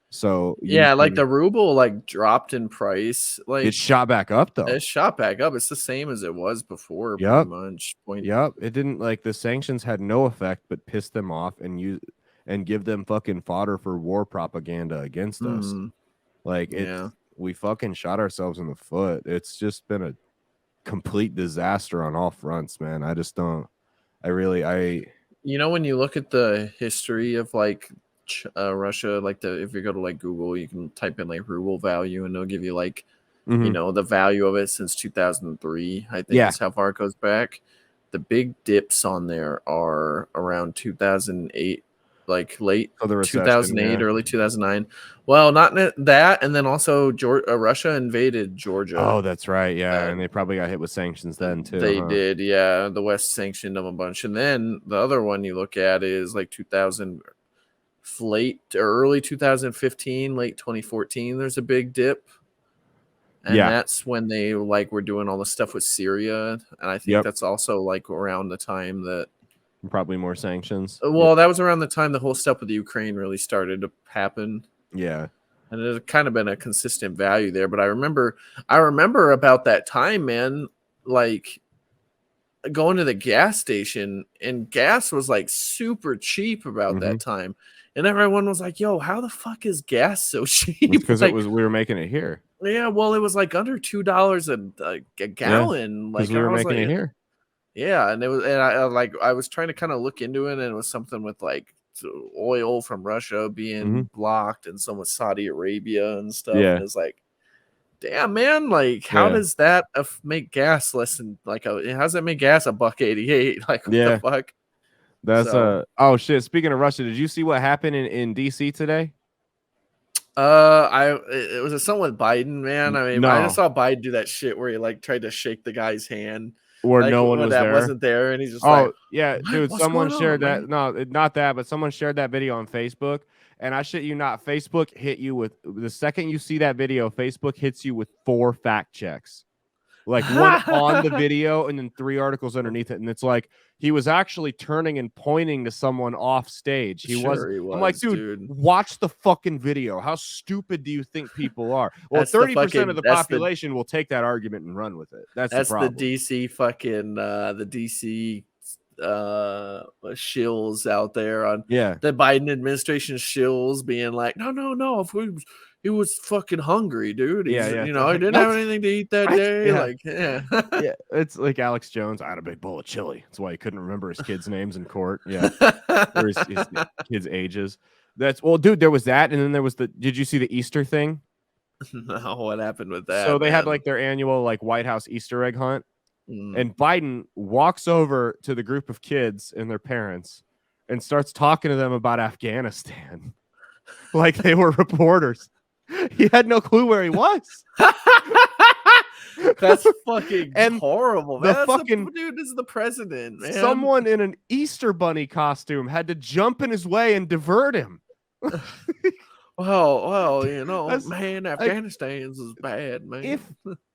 So like the ruble like dropped in price. Like it shot back up though. It shot back up. It's the same as it was before. Pretty much. It didn't, like, the sanctions had no effect but pissed them off and give them fucking fodder for war propaganda against us. Like we fucking shot ourselves in the foot. It's just been a complete disaster on all fronts, man. I just don't. You know, when you look at the history of like Russia, like if you go to like Google, you can type in like ruble value and it'll give you like you know the value of it since 2003. I think is how far it goes back. The big dips on there are around 2008. Like late 2008, early 2009. Well, not that, and then also Russia invaded Georgia. Oh, that's right, yeah, and they probably got hit with sanctions then too. They did, yeah. The West sanctioned them a bunch, and then the other one you look at is like 2000, late or early 2015, late 2014. There's a big dip, and that's when they like were doing all the stuff with Syria, and I think that's also like around the time that. Probably more sanctions. Well, that was around the time the whole stuff with the Ukraine really started to happen. Yeah. And it had kind of been a consistent value there. But I remember about that time, man, like going to the gas station, and gas was like super cheap about that time. And everyone was like, yo, how the fuck is gas so cheap? Because like, we were making it here. Yeah, well, it was like under $2 a gallon. Like we were making it here. Yeah, and it was, and I was trying to kind of look into it, and it was something with like oil from Russia being blocked, and some with Saudi Arabia and stuff. Yeah, and it's like, damn, man, like how does that make gas less than like how does that make gas $1.88? Like what the fuck? That's oh shit. Speaking of Russia, did you see what happened in DC today? It was something with Biden, man. I mean, I just saw Biden do that shit where he like tried to shake the guy's hand. Where like, no one was there. Wasn't there, and he's just like, yeah, dude. Someone shared that. No, not that, but someone shared that video on Facebook, and I shit you not, Facebook hit you with the second you see that video. Facebook hits you with 4 fact checks, like one on the video, and then 3 articles underneath it, and it's like he was actually turning and pointing to someone off stage. He was. I'm like, dude, watch the fucking video. How stupid do you think people are? Well, 30% of the population will take that argument and run with it. That's the problem. The DC fucking the DC shills out there on Yeah. the Biden administration shills being like, no, if he was fucking hungry, dude. He's, Yeah. you know, he Like, didn't have anything to eat that What? day. Yeah. Like, yeah. Yeah, it's like Alex Jones. I had a big bowl of chili. That's why he couldn't remember his kids' names in court. Yeah, or his kids' ages. That's well, dude. There was that, and then there was the. Did you see the Easter thing? No, what happened with that? So they had man? like their annual like White House Easter egg hunt, Mm. and Biden walks over to the group of kids and their parents and starts talking to them about Afghanistan, like they were reporters. He had no clue where he was. That's fucking And horrible, the man. That's fucking- dude, this is the president, man. Someone in an Easter bunny costume had to jump in his way and divert him. Well, you know, That's- man, Afghanistan's is bad, man.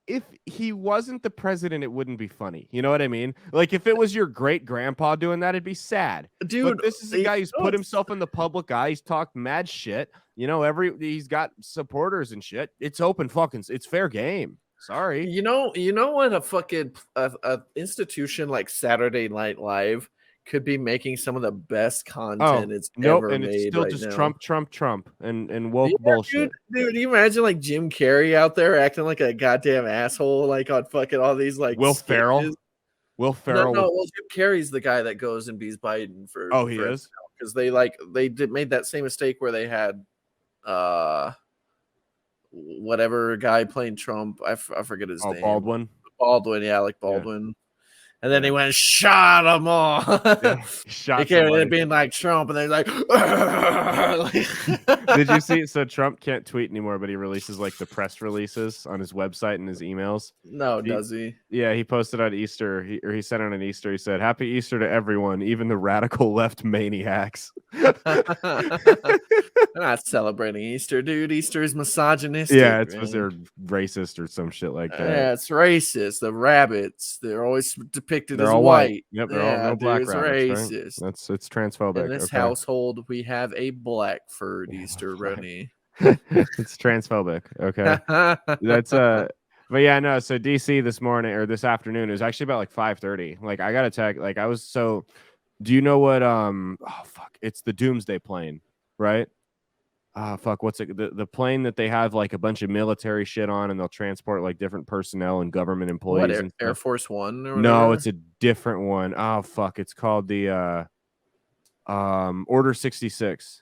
If he wasn't the president, it wouldn't be funny. You know what I mean? Like if it was your great grandpa doing that, it'd be sad. Dude, But this is a you guy who's know, put himself in the public eye. He's talked mad shit. You know, he's got supporters and shit. It's open fucking. It's fair game. Sorry. you know what a fucking a institution like Saturday Night Live could be making some of the best content it's Nope, ever and made. it's still right just now. Trump, and woke Yeah, bullshit. Dude, you imagine like Jim Carrey out there acting like a goddamn asshole, like on fucking all these like Will sketches? Ferrell. Will Ferrell. No, well, Jim Carrey's the guy that goes and beats Biden for. Oh, he is? Because they made that same mistake where they had whatever guy playing Trump. I forget his name. Baldwin. Baldwin, yeah, like Baldwin. And then he went and shot them all. Yeah, shot He came somebody. in being like Trump, and they're like, Did you see? So Trump can't tweet anymore, but he releases like the press releases on his website and his emails. No, does he? Yeah, he posted on Easter. He sent on an Easter. He said, "Happy Easter to everyone, even the radical left maniacs." They're not celebrating Easter, dude. Easter is misogynistic. Yeah, it's because man. they're racist or some shit like that. Yeah, it's racist. The rabbits, they're always depicted They're as all white. Yep, they're yeah, all no black it's rabbits. racist. Right? It's transphobic. In this okay? household, we have a black furred Easter bunny. It's transphobic. Okay. That's but yeah, no. So DC this morning or this afternoon, it was actually about like 5:30. Like I got a tech. Like I was so. Do you know what? Oh fuck! It's the Doomsday plane, right? Fuck. What's it? The plane that they have like a bunch of military shit on, and they'll transport like different personnel and government employees. What, and Air stuff. Force One? Or No, whatever? it's a different one. Oh fuck! It's called the Order 66.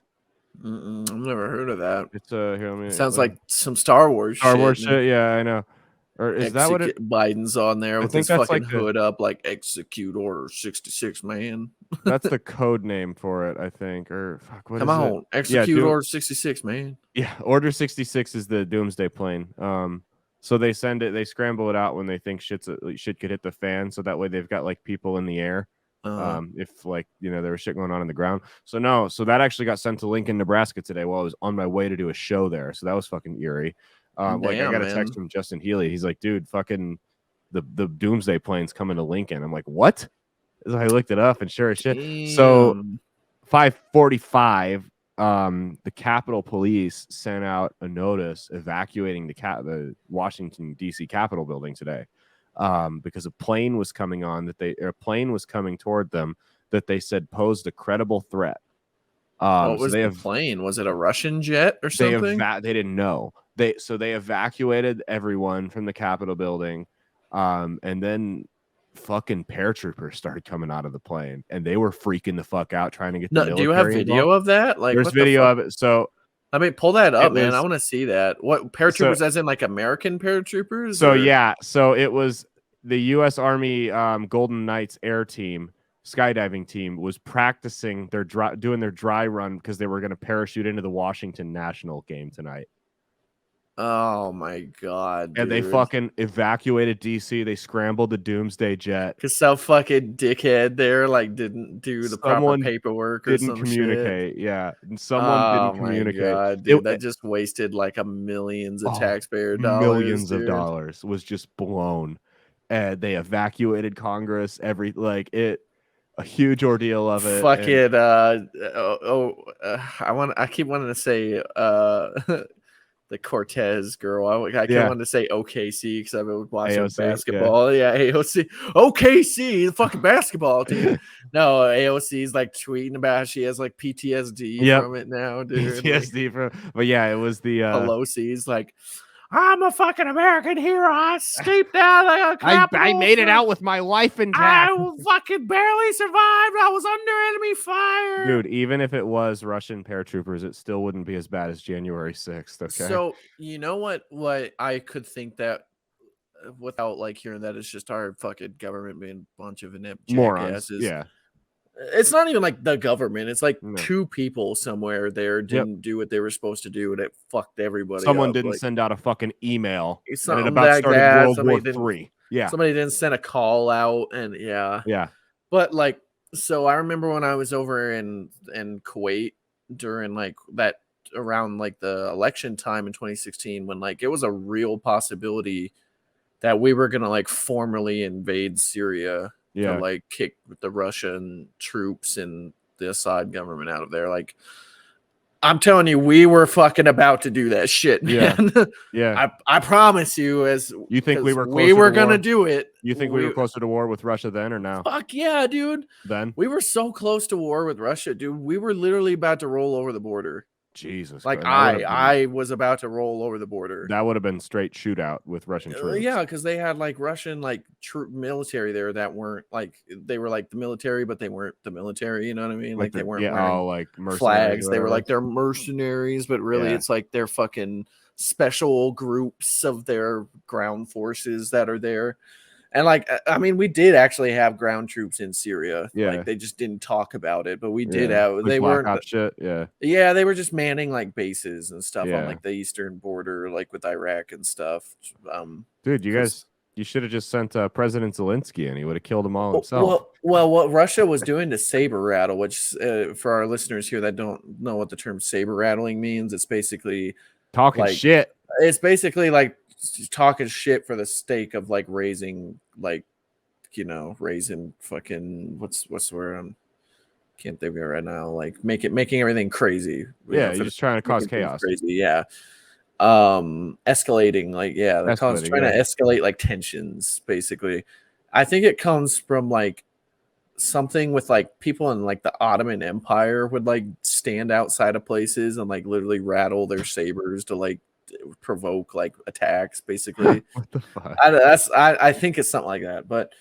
I've never heard of that. It's here. Let me, Sounds let me- like some Star Wars Star Wars shit. shit. Yeah, I know. Or is that what it? Biden's on there with think his that's fucking like the- hood up, like execute Order 66, man. That's the code name for it, I think. Or fuck, what Come is it? on, execute Doom- Order 66, man. Yeah, Order 66 is the Doomsday plane. So they scramble it out when they think shit could hit the fan, so that way they've got like people in the air. If like there was shit going on the ground. So that actually got sent to Lincoln, Nebraska today while I was on my way to do a show there. So that was fucking eerie. Like I got a text from Justin Healy. He's like, dude, fucking the Doomsday plane's coming to Lincoln. I'm like, what? So I looked it up and sure as shit. Damn. So 5:45, the Capitol Police sent out a notice evacuating the Washington D.C. Capitol building today, because a plane was coming toward them that they said posed a credible threat. What was the plane? Was it a Russian jet or something? They didn't know. They evacuated everyone from the Capitol building, and then fucking paratroopers started coming out of the plane, and they were freaking the fuck out trying to get. No, do you have video of that? Like, there's video of it. So I mean, pull that up, man. was- I want to see that. What paratroopers, as in like American paratroopers? So or- yeah, so it was the U.S. Army Golden Knights Air Team, skydiving team, was practicing doing their dry run because they were going to parachute into the Washington National game tonight. Oh my god! And they fucking evacuated DC. They scrambled the Doomsday jet. Because some fucking dickhead there like didn't do the proper paperwork or Didn't some communicate. shit. Yeah, and someone didn't communicate. My god, dude, that just wasted like millions of taxpayer dollars. Millions of dollars was just blown. And they evacuated Congress. A huge ordeal of it. Fuck it. I keep wanting to say the Cortez girl. I Yeah. wanted to say OKC because I've been watching AOC, basketball. Yeah, AOC, OKC, the fucking basketball team. No, AOC is like tweeting about how she has like PTSD Yep. from it now, dude. PTSD but yeah, it was the Pelosi's like, I'm a fucking American hero. I escaped out of the Capitol. I made it out with my life intact. I fucking barely survived. I was under enemy fire. Dude, even if it was Russian paratroopers, it still wouldn't be as bad as January 6th, okay? So, you know what I could think that without like hearing that it's just our fucking government being a bunch of inept morons. jackasses. Yeah. It's not even like the government. It's like No. two people somewhere there didn't do what they were supposed to do, and it fucked everybody. Someone up. didn't like, send out a fucking email. It's And it something about like started that. World Somebody War III. Yeah. Somebody didn't send a call out, and yeah. But like, so I remember when I was over in Kuwait during like that around like the election time in 2016, when like it was a real possibility that we were gonna like formally invade Syria to like kick the Russian troops and the Assad government out of there. Like, I'm telling you, we were fucking about to do that shit, man. Yeah. I promise you, as you think we were gonna do it. You think we were closer to war with Russia then or now? Fuck yeah, dude. Then we were so close to war with Russia, dude. We were literally about to roll over the border. Jesus. Like I was about to roll over the border. That would have been straight shootout with Russian troops. Yeah, because they had like Russian like military there that weren't like they were like the military, but they weren't the military. You know what I mean? Like they weren't wearing like flags. They were like they're mercenaries, but really it's like they're fucking special groups of their ground forces that are there. And like, I mean, we did actually have ground troops in Syria. Yeah. Like they just didn't talk about it, but we did have. They weren't shit. Yeah. Yeah, they were just manning like bases and stuff on like the eastern border, like with Iraq and stuff. Dude, you should have just sent President Zelensky, and he would have killed them all himself. Well, what Russia was doing to saber rattle, which for our listeners here that don't know what the term saber rattling means, it's basically talking like, shit. It's basically like talking shit for the sake of like raising fucking what's the word? Can't think of it right now. Like making everything crazy. You're just trying to cause chaos. Crazy, yeah. Escalating, like they're trying to escalate like tensions. Basically, I think it comes from like something with like people in like the Ottoman Empire would like stand outside of places and like literally rattle their sabers to like provoke like attacks, basically. What the fuck? I think it's something like that. But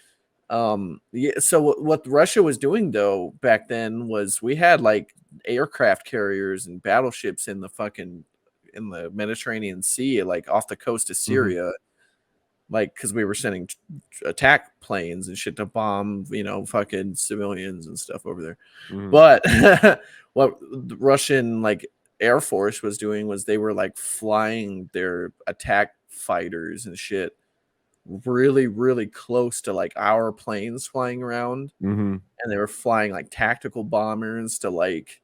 so what Russia was doing though back then was we had like aircraft carriers and battleships in the Mediterranean Sea, like off the coast of Syria, like because we were sending attack planes and shit to bomb fucking civilians and stuff over there. But what the Russian like Air Force was doing was they were like flying their attack fighters and shit really, really close to like our planes flying around. And they were flying like tactical bombers to like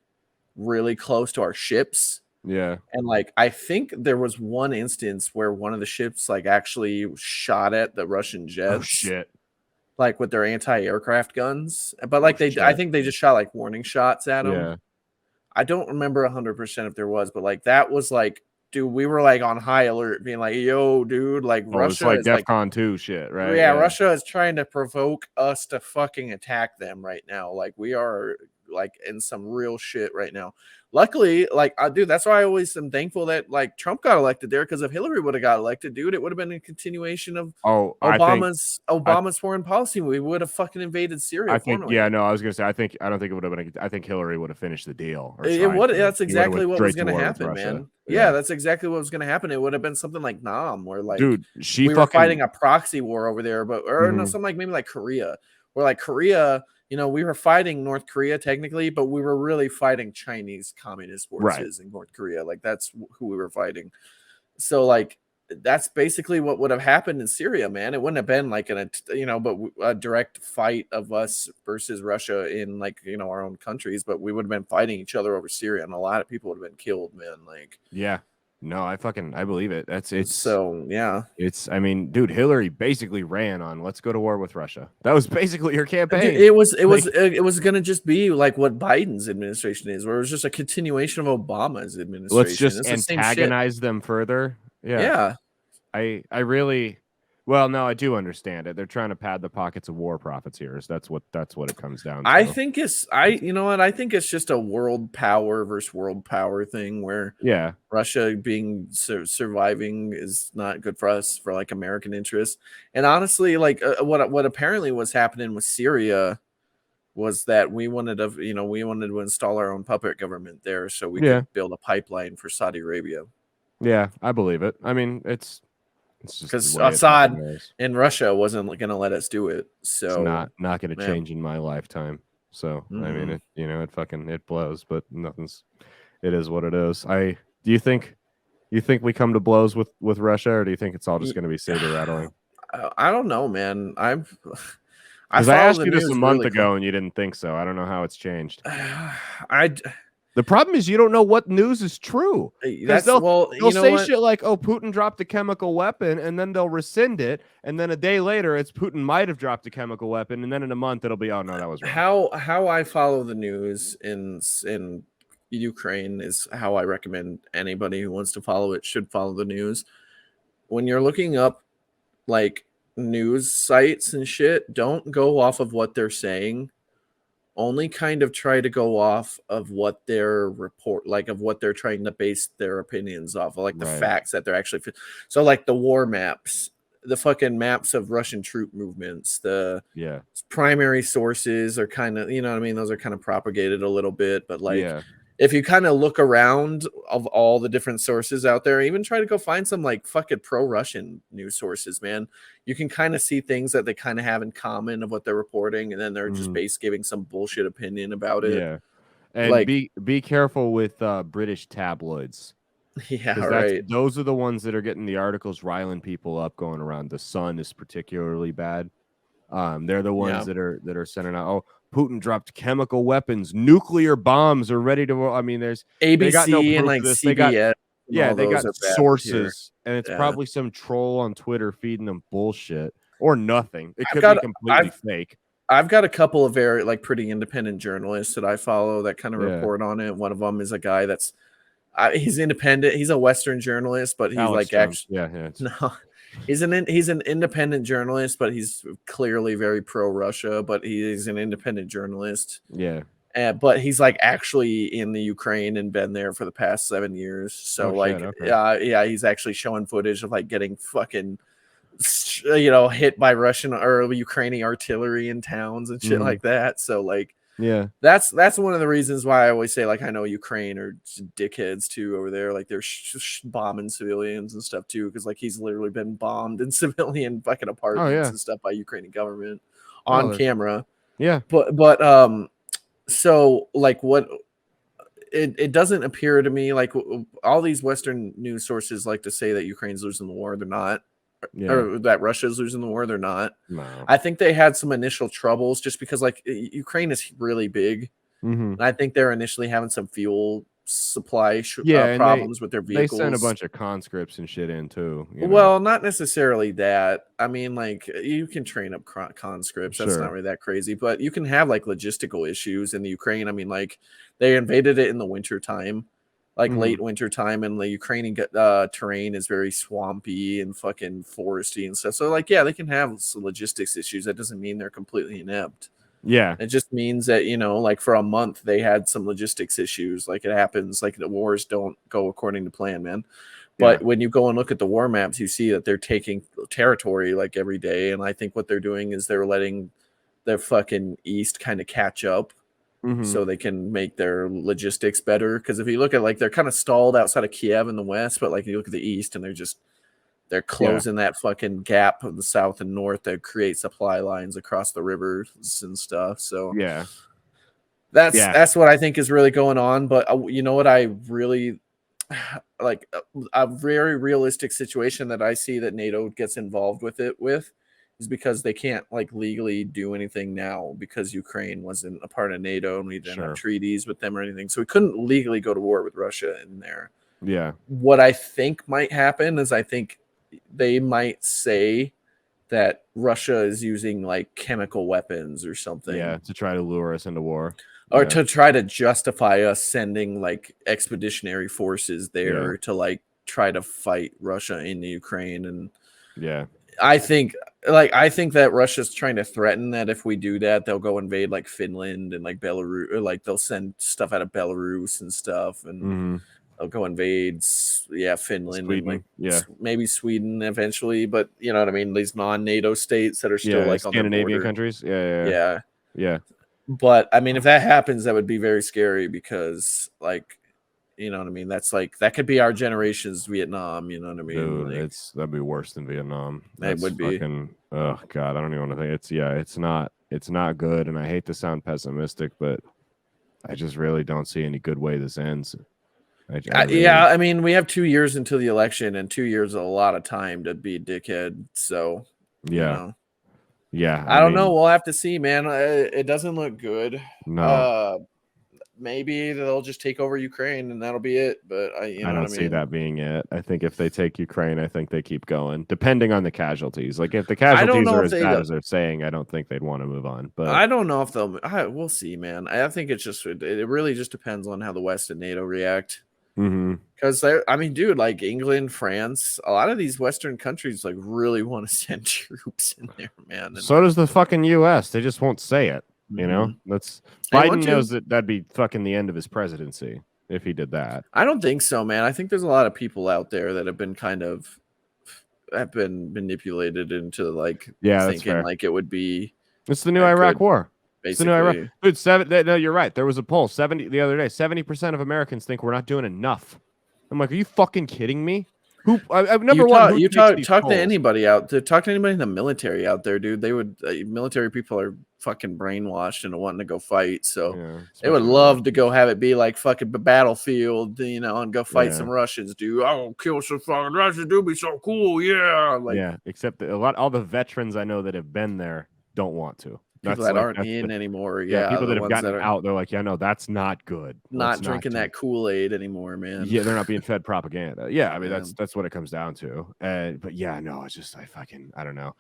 really close to our ships. Yeah. And like I think there was one instance where one of the ships like actually shot at the Russian jets. Oh shit. Like with their anti-aircraft guns. But like I think they just shot like warning shots at them. Yeah. I don't remember 100% if there was, but like that was like, dude, we were like on high alert, being like, "Yo, dude, like Russia it's like Defcon 2 shit, right?" Yeah, Russia is trying to provoke us to fucking attack them right now. Like we are like in some real shit right now. Luckily, like dude, that's why I always am thankful that like Trump got elected there, because if Hillary would have got elected, dude, it would have been a continuation of Obama's foreign policy. We would have fucking invaded Syria. I think, I was gonna say, I don't think it would have been. I think Hillary would have finished the deal. That's exactly what was gonna happen, man. Yeah, that's exactly what was gonna happen. It would have been something like Nam, where like, dude, we were fighting a proxy war over there, but no, something like maybe like Korea, where like Korea. We were fighting North Korea technically, but we were really fighting Chinese communist forces in North Korea. Like that's who we were fighting. So like that's basically what would have happened in Syria, man. It wouldn't have been like a direct fight of us versus Russia in like our own countries, but we would have been fighting each other over Syria, and a lot of people would have been killed, man. Like No, I believe it. It's so yeah. It's, I mean, dude, Hillary basically ran on let's go to war with Russia. That was basically her campaign. It was going to just be like what Biden's administration is, where it was just a continuation of Obama's administration. Let's just it's antagonize them further. Yeah. I really, well, no, I do understand it. They're trying to pad the pockets of war profits here. That's what it comes down to. I think you know what? I think it's just a world power versus world power thing where Russia being surviving is not good for us, for like American interests. And honestly, like what apparently was happening with Syria was that we wanted to install our own puppet government there so we could build a pipeline for Saudi Arabia. Yeah, I believe it. I mean, it's just because Assad in Russia wasn't going to let us do it. So it's not going to change in my lifetime. So I mean, it blows, but it is what it is. Do you think we come to blows with Russia, or do you think it's all just going to be saber rattling? I don't know, man. I asked you this a month ago and you didn't think so. I don't know how it's changed. The problem is you don't know what news is true. They'll say shit like, "Oh, Putin dropped a chemical weapon," and then they'll rescind it, and then a day later, it's Putin might have dropped a chemical weapon, and then in a month, it'll be, "Oh no, that was wrong." How I follow the news in Ukraine is how I recommend anybody who wants to follow it should follow the news. When you're looking up like news sites and shit, don't go off of what they're saying. Only kind of try to go off of what their report, like of what they're trying to base their opinions off of, like the facts that they're actually. So like the war maps, the fucking maps of Russian troop movements, the primary sources are kind of, you know what I mean? Those are kind of propagated a little bit, but like if you kind of look around of all the different sources out there, even try to go find some like fucking pro-Russian news sources, man. You can kind of see things that they kind of have in common of what they're reporting, and then they're just giving some bullshit opinion about it. Yeah, and like, be careful with British tabloids. Yeah, right. Those are the ones that are getting the articles riling people up going around. The Sun is particularly bad. They're the ones that are sending out. Oh, Putin dropped chemical weapons, nuclear bombs are ready to. I mean, there's ABC they got no proof and like of this. CBS. They got sources, and it's probably some troll on Twitter feeding them bullshit or nothing. It could be completely fake. I've got a couple of very like pretty independent journalists that I follow that kind of report on it. One of them is a guy that's he's independent. He's a Western journalist, but he's Alex Jones. No. He's an independent journalist, but he's clearly very pro-Russia, but he's an independent journalist. Yeah. But he's like actually in the Ukraine and been there for the past 7 years. So he's actually showing footage of like getting fucking hit by Russian or Ukrainian artillery in towns and shit like that. So like that's one of the reasons why I always say like I know Ukraine are dickheads too over there, like they're bombing civilians and stuff too, because like he's literally been bombed in civilian fucking apartments and stuff by Ukrainian government on camera. But so like what it doesn't appear to me like all these Western news sources like to say that Ukraine's losing the war. They're not. Or that Russia's losing the war. They're not. No. I think they had some initial troubles just because like Ukraine is really big. And I think they're initially having some fuel supply problems with their vehicles. They sent a bunch of conscripts and shit in too. Well, not necessarily that. I mean, like you can train up conscripts. That's not really that crazy, but you can have like logistical issues in the Ukraine. I mean, like they invaded it in the winter time. Like late winter time, and the Ukrainian terrain is very swampy and fucking foresty and stuff. So like, they can have some logistics issues. That doesn't mean they're completely inept. Yeah, it just means that like for a month they had some logistics issues. Like it happens. Like the wars don't go according to plan, man. But when you go and look at the war maps, you see that they're taking territory like every day. And I think what they're doing is they're letting their fucking east kind of catch up. So they can make their logistics better. Because if you look at like they're kind of stalled outside of Kiev in the west, but like you look at the east and they're closing that fucking gap of the south and north that create supply lines across the rivers and stuff. So that's what I think is really going on. But you know what I really like a very realistic situation that I see that NATO gets involved with is because they can't like legally do anything now because Ukraine wasn't a part of NATO and we didn't have treaties with them or anything. So we couldn't legally go to war with Russia in there. Yeah. What I think might happen is I think they might say that Russia is using like chemical weapons or something. Yeah, to try to lure us into war. Or Yeah. to try to justify us sending like expeditionary forces there to like try to fight Russia in the Ukraine. And yeah, I think that Russia's trying to threaten that if we do that, they'll go invade like Finland and like Belarus, or like they'll send stuff out of Belarus and stuff, and they'll go invade Finland, Sweden, and like maybe Sweden eventually, but you know what I mean, these non-NATO states that are still like Scandinavian on their countries. Yeah. But I mean, if that happens, that would be very scary because, like, you know what I mean. That's like that could be our generation's Vietnam. You know what I mean? Dude, like, that'd be worse than Vietnam. It would be. Oh God, I don't even want to think. It's not good, and I hate to sound pessimistic, but I just really don't see any good way this ends. I mean, we have 2 years until the election, and 2 years is a lot of time to be a dickhead. So you know. Yeah, I don't know. We'll have to see, man. It doesn't look good. No. Maybe they'll just take over Ukraine and that'll be it. But I don't see that being it. I think if they take Ukraine, I think they keep going, depending on the casualties. Like if the casualties are as bad as they're saying, I don't think they'd want to move on. But I don't know if they'll. We'll see, man. I think it really just depends on how the West and NATO react. Because I mean, dude, like England, France, a lot of these Western countries like really want to send troops in there, man. And so does the fucking US. They just won't say it. You know, Biden knows that'd be fucking the end of his presidency if he did that. I don't think so, man. I think there's a lot of people out there that have been manipulated into like thinking like it would be. It's the new Iraq war. Basically, dude, no, you're right. There was a poll the other day. 70% of Americans think we're not doing enough. I'm like, are you fucking kidding me? Talk to anybody out there. Talk to anybody in the military out there, dude. They would military people are fucking brainwashed into wanting to go fight. So they would love to go have it be like fucking battlefield, you know, and go fight some Russians, dude. I'll kill some fucking Russians. Dude, be so cool, except all the veterans I know that have been there don't want to. People that aren't in anymore. People that have gotten out, they're like, no, that's not good. Not drinking that Kool-Aid anymore, man. Yeah, they're not being fed propaganda. Yeah, I mean that's what it comes down to. But yeah, no, it's just I don't know.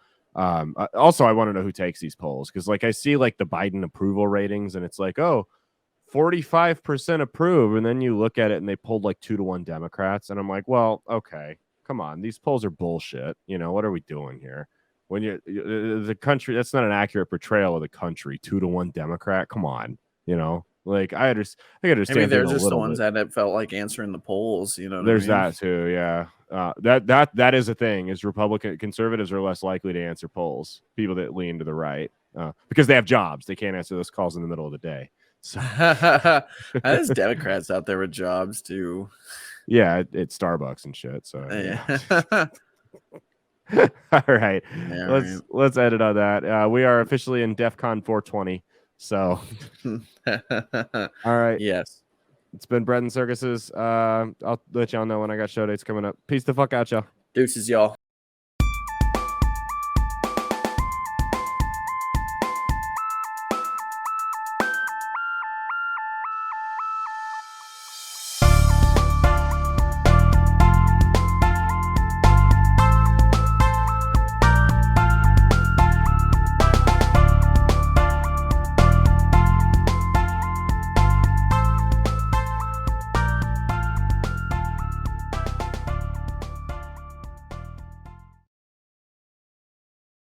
Also, I want to know who takes these polls because like I see like the Biden approval ratings and it's like 45% approve, and then you look at it and they pulled like 2-1 Democrats, and I'm like, well, okay, come on, these polls are bullshit. You know, what are we doing here? When the country, that's not an accurate portrayal of the country. 2-1 Democrat. Come on, you know, like I understand. I mean, there's just the ones that felt like answering the polls. You know, there's that too. Yeah, that is a thing. Is conservatives are less likely to answer polls. People that lean to the right because they have jobs. They can't answer those calls in the middle of the day. So there's Democrats out there with jobs too. Yeah, it's Starbucks and shit. So yeah. All right, let's edit on that. We are officially in Defcon 420. So, all right. Yes, it's been Bread Circuses. I'll let y'all know when I got show dates coming up. Peace the fuck out, y'all. Deuces, y'all.